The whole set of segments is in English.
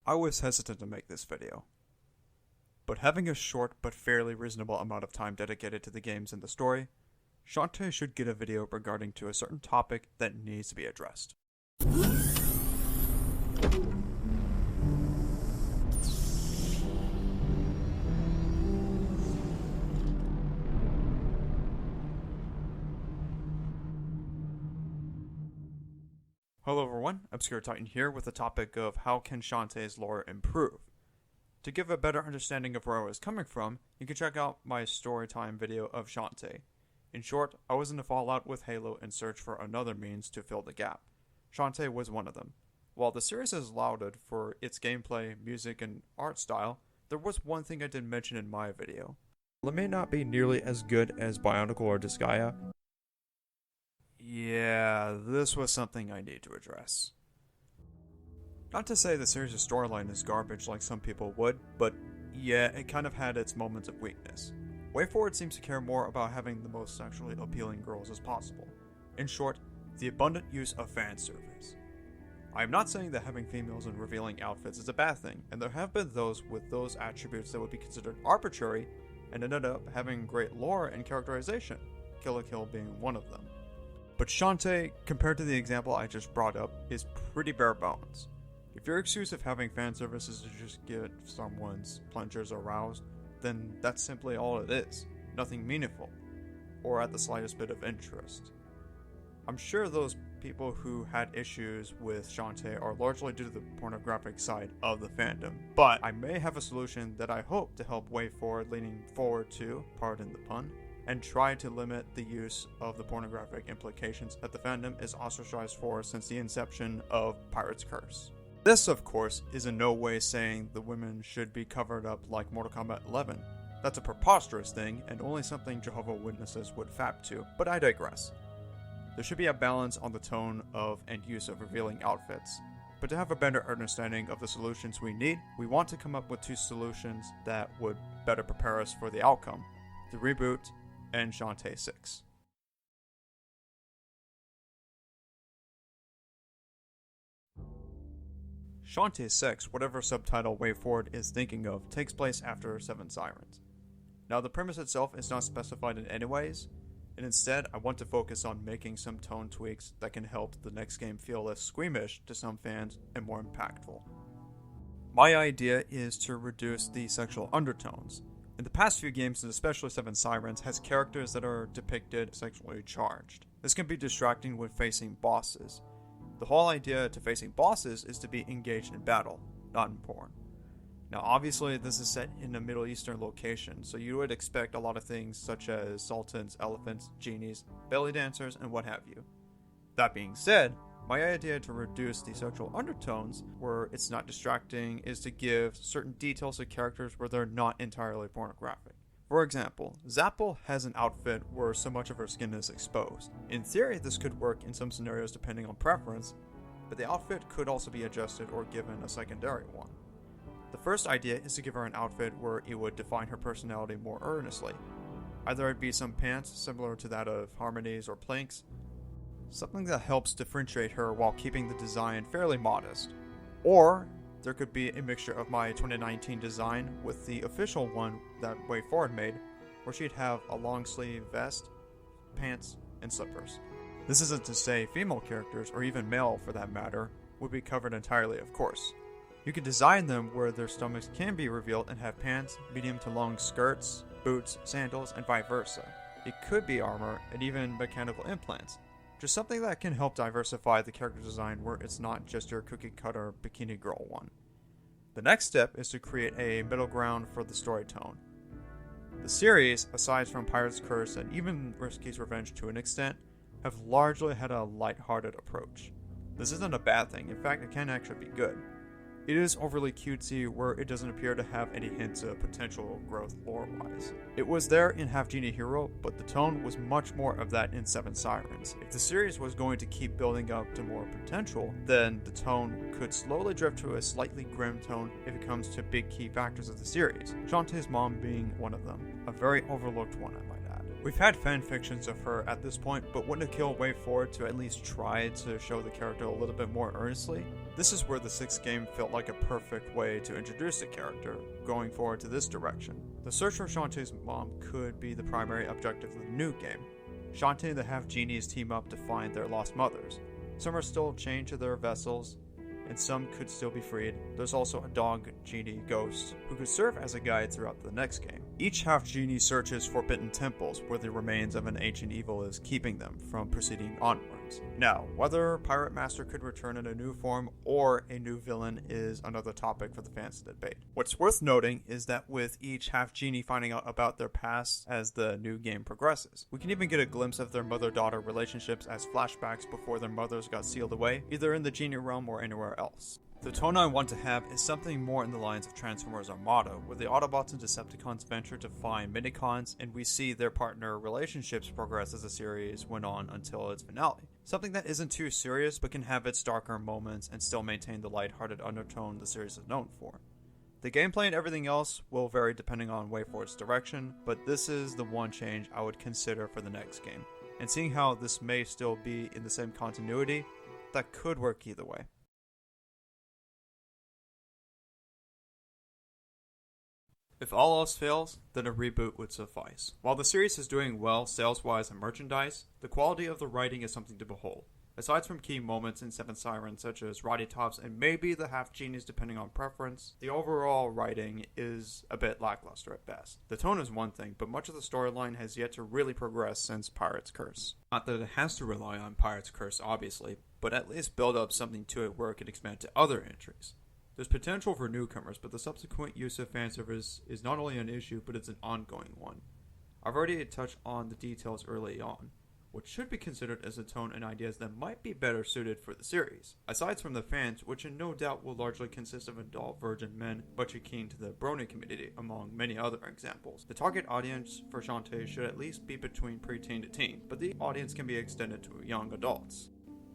I was hesitant to make this video, but having a short but fairly reasonable amount of time dedicated to the games and the story, Shantae should get a video regarding to a certain topic that needs to be addressed. Hello everyone, Obscure Titan here with the topic of how can Shantae's lore improve. To give a better understanding of where I was coming from, you can check out my storytime video of Shantae. In short, I was in a fallout with Halo and searched for another means to fill the gap. Shantae was one of them. While the series is lauded for its gameplay, music, and art style, there was one thing I didn't mention in my video. While it may not be nearly as good as Bionicle or Disgaea, yeah, this was something I need to address. Not to say the series' storyline is garbage like some people would, but yeah, it kind of had its moments of weakness. WayForward seems to care more about having the most sexually appealing girls as possible. In short, the abundant use of fan service. I am not saying that having females in revealing outfits is a bad thing, and there have been those with those attributes that would be considered arbitrary and ended up having great lore and characterization, Kill la Kill being one of them. But Shantae, compared to the example I just brought up, is pretty bare bones. If your excuse of having fan service is to just get someone's pleasures aroused, then that's simply all it is, nothing meaningful, or at the slightest bit of interest. I'm sure those people who had issues with Shantae are largely due to the pornographic side of the fandom, but I may have a solution that I hope to help WayForward leaning forward to, pardon the pun, and try to limit the use of the pornographic implications that the fandom is ostracized for since the inception of Pirate's Curse. This, of course, is in no way saying the women should be covered up like Mortal Kombat 11. That's a preposterous thing, and only something Jehovah's Witnesses would fap to, but I digress. There should be a balance on the tone of and use of revealing outfits. But to have a better understanding of the solutions we need, we want to come up with two solutions that would better prepare us for the outcome: the Reboot and Shantae 6. Shantae 6, whatever subtitle WayForward is thinking of, takes place after 7 Sirens. Now the premise itself is not specified in any ways, and instead I want to focus on making some tone tweaks that can help the next game feel less squeamish to some fans and more impactful. My idea is to reduce the sexual undertones. In the past few games, and especially 7 Sirens, has characters that are depicted sexually charged. This can be distracting when facing bosses. The whole idea to facing bosses is to be engaged in battle, not in porn. Now obviously this is set in a Middle Eastern location, so you would expect a lot of things such as sultans, elephants, genies, belly dancers, and what have you. That being said, my idea to reduce the sexual undertones, where it's not distracting, is to give certain details to characters where they're not entirely pornographic. For example, Zapple has an outfit where so much of her skin is exposed. In theory, this could work in some scenarios depending on preference, but the outfit could also be adjusted or given a secondary one. The first idea is to give her an outfit where it would define her personality more earnestly. Either it'd be some pants similar to that of Harmony's or Plink's, something that helps differentiate her while keeping the design fairly modest. Or there could be a mixture of my 2019 design with the official one that WayForward made, where she'd have a long sleeve vest, pants, and slippers. This isn't to say female characters, or even male for that matter, would be covered entirely, of course. You could design them where their stomachs can be revealed and have pants, medium to long skirts, boots, sandals, and vice versa. It could be armor and even mechanical implants. Just something that can help diversify the character design where it's not just your cookie cutter bikini girl one. The next step is to create a middle ground for the story tone. The series, aside from Pirate's Curse and even Risky's Revenge to an extent, have largely had a light-hearted approach. This isn't a bad thing, in fact it can actually be good. It is overly cutesy where it doesn't appear to have any hints of potential growth lore-wise. It was there in Half Genie Hero, but the tone was much more of that in 7 Sirens. If the series was going to keep building up to more potential, then the tone could slowly drift to a slightly grim tone if it comes to big key factors of the series, Shantae's mom being one of them. A very overlooked one, I might add. We've had fanfictions of her at this point, but wouldn't it kill WayForward to at least try to show the character a little bit more earnestly? This is where the 6th game felt like a perfect way to introduce the character, going forward to this direction. The search for Shantae's mom could be the primary objective of the new game. Shantae and the half-genies team up to find their lost mothers. Some are still chained to their vessels, and some could still be freed. There's also a dog genie ghost who could serve as a guide throughout the next game. Each half-genie searches forbidden temples where the remains of an ancient evil is keeping them from proceeding onwards. Now, whether Pirate Master could return in a new form or a new villain is another topic for the fans to debate. What's worth noting is that with each half-genie finding out about their past as the new game progresses, we can even get a glimpse of their mother-daughter relationships as flashbacks before their mothers got sealed away, either in the Genie realm or anywhere else. The tone I want to have is something more in the lines of Transformers Armada, where the Autobots and Decepticons venture to find Minicons, and we see their partner relationships progress as the series went on until its finale. Something that isn't too serious, but can have its darker moments and still maintain the lighthearted undertone the series is known for. The gameplay and everything else will vary depending on WayForward's direction, but this is the one change I would consider for the next game. And seeing how this may still be in the same continuity, that could work either way. If all else fails, then a reboot would suffice. While the series is doing well sales-wise and merchandise, the quality of the writing is something to behold. Aside from key moments in Seven Sirens such as Roddy Tops and maybe the half-genies depending on preference, the overall writing is a bit lackluster at best. The tone is one thing, but much of the storyline has yet to really progress since Pirate's Curse. Not that it has to rely on Pirate's Curse obviously, but at least build up something to it where it can expand to other entries. There's potential for newcomers, but the subsequent use of fanservice is not only an issue, but it's an ongoing one. I've already touched on the details early on, which should be considered as a tone and ideas that might be better suited for the series. Aside from the fans, which in no doubt will largely consist of adult virgin men much akin to the Brony community, among many other examples. The target audience for Shantae should at least be between preteen to teen, but the audience can be extended to young adults.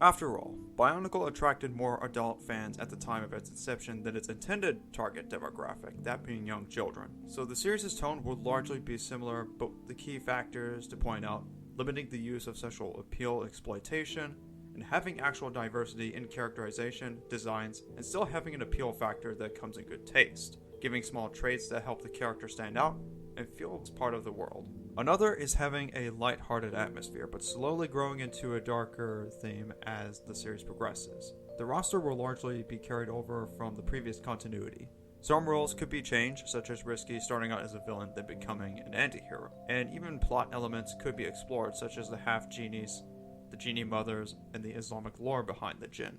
After all, Bionicle attracted more adult fans at the time of its inception than its intended target demographic, that being young children. So the series' tone will largely be similar, but the key factors to point out: limiting the use of sexual appeal exploitation, and having actual diversity in characterization, designs, and still having an appeal factor that comes in good taste, giving small traits that help the character stand out and feel as part of the world. Another is having a light-hearted atmosphere, but slowly growing into a darker theme as the series progresses. The roster will largely be carried over from the previous continuity. Some roles could be changed, such as Risky starting out as a villain then becoming an anti-hero, and even plot elements could be explored, such as the half-genies, the genie mothers, and the Islamic lore behind the jinn.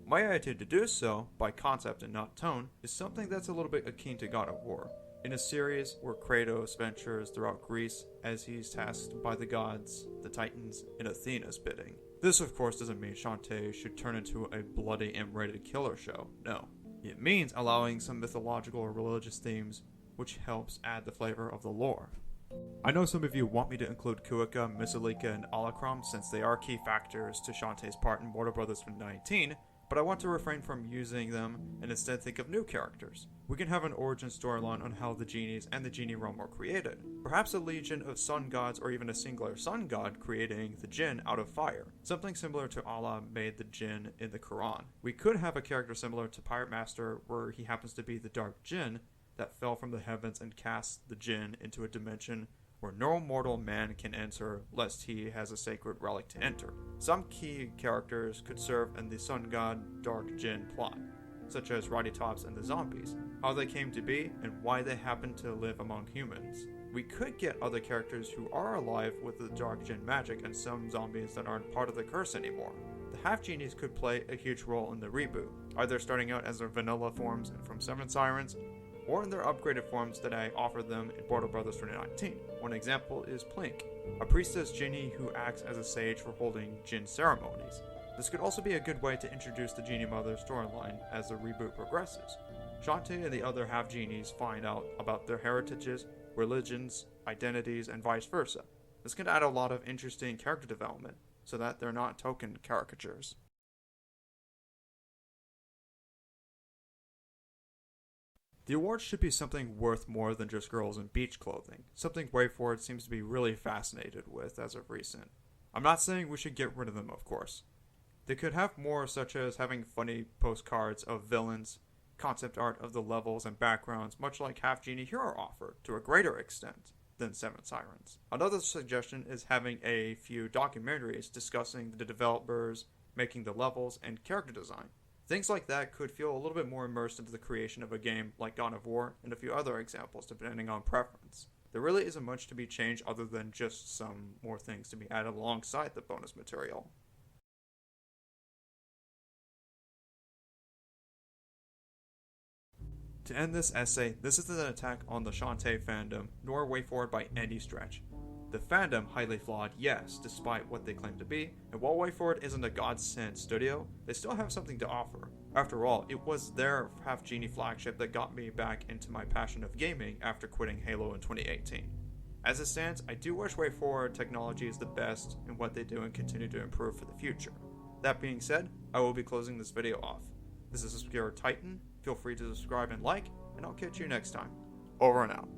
My idea to do so, by concept and not tone, is something that's a little bit akin to God of War, in a series where Kratos ventures throughout Greece as he's tasked by the gods, the Titans, and Athena's bidding. This of course doesn't mean Shantae should turn into a bloody M-rated killer show, no. It means allowing some mythological or religious themes, which helps add the flavor of the lore. I know some of you want me to include Kuika, Misalika, and Alakram since they are key factors to Shantae's part in Mortal Brothers 2019, but I want to refrain from using them and instead think of new characters. We can have an origin storyline on how the genies and the genie realm were created. Perhaps a legion of sun gods or even a singular sun god creating the jinn out of fire. Something similar to Allah made the jinn in the Quran. We could have a character similar to Pirate Master where he happens to be the dark jinn that fell from the heavens and cast the jinn into a dimension where no mortal man can enter lest he has a sacred relic to enter. Some key characters could serve in the sun god dark jinn plot, such as Roddy Tops and the zombies, how they came to be, and why they happen to live among humans. We could get other characters who are alive with the dark jinn magic and some zombies that aren't part of the curse anymore. The half-genies could play a huge role in the reboot, either starting out as their vanilla forms from Seven Sirens, or in their upgraded forms that I offered them in Mortal Brothers 2019. One example is Plink, a priestess genie who acts as a sage for holding jinn ceremonies. This could also be a good way to introduce the Genie Mother storyline as the reboot progresses. Shantae and the other half-genies find out about their heritages, religions, identities, and vice versa. This could add a lot of interesting character development, so that they're not token caricatures. The awards should be something worth more than just girls in beach clothing, something WayForward seems to be really fascinated with as of recent. I'm not saying we should get rid of them, of course. They could have more, such as having funny postcards of villains, concept art of the levels and backgrounds, much like Half Genie Hero offered, to a greater extent than Seven Sirens. Another suggestion is having a few documentaries discussing the developers, making the levels, and character design. Things like that could feel a little bit more immersed into the creation of a game like God of War, and a few other examples depending on preference. There really isn't much to be changed other than just some more things to be added alongside the bonus material. To end this essay, this isn't an attack on the Shantae fandom, nor a way forward by any stretch. The fandom, highly flawed, yes, despite what they claim to be, and while WayForward isn't a God-sent studio, they still have something to offer. After all, it was their Half Genie flagship that got me back into my passion of gaming after quitting Halo in 2018. As it stands, I do wish WayForward technology is the best in what they do and continue to improve for the future. That being said, I will be closing this video off. This is Obscure Titan. Feel free to subscribe and like, and I'll catch you next time. Over and out.